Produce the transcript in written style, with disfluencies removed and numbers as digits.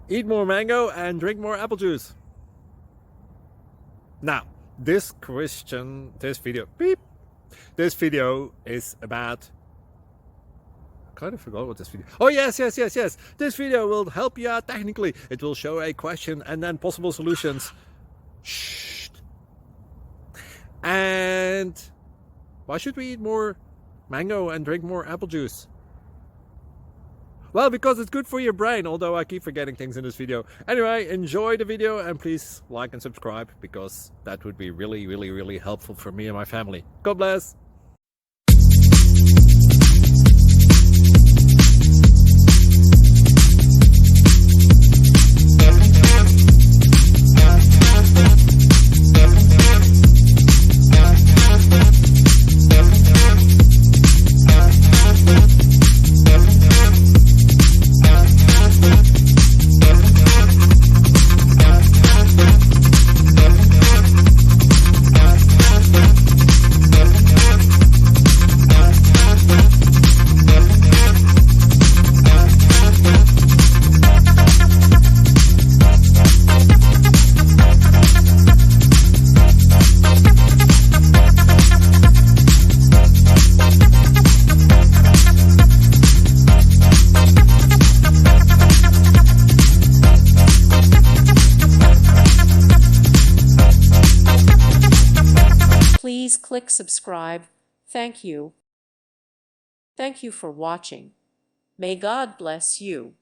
Eat more mango and drink more apple juice. Now, this video is about, I kind of forgot what this video. Oh, yes. This video will help you out technically. It will show a question and then possible solutions. Shh. And why should we eat more mango and drink more apple juice? Well, because it's good for your brain, although I keep forgetting things in this video. Anyway, enjoy the video and please like and subscribe, because that would be really helpful for me and my family. God bless! Please click subscribe. Thank you. Thank you for watching. May God bless you.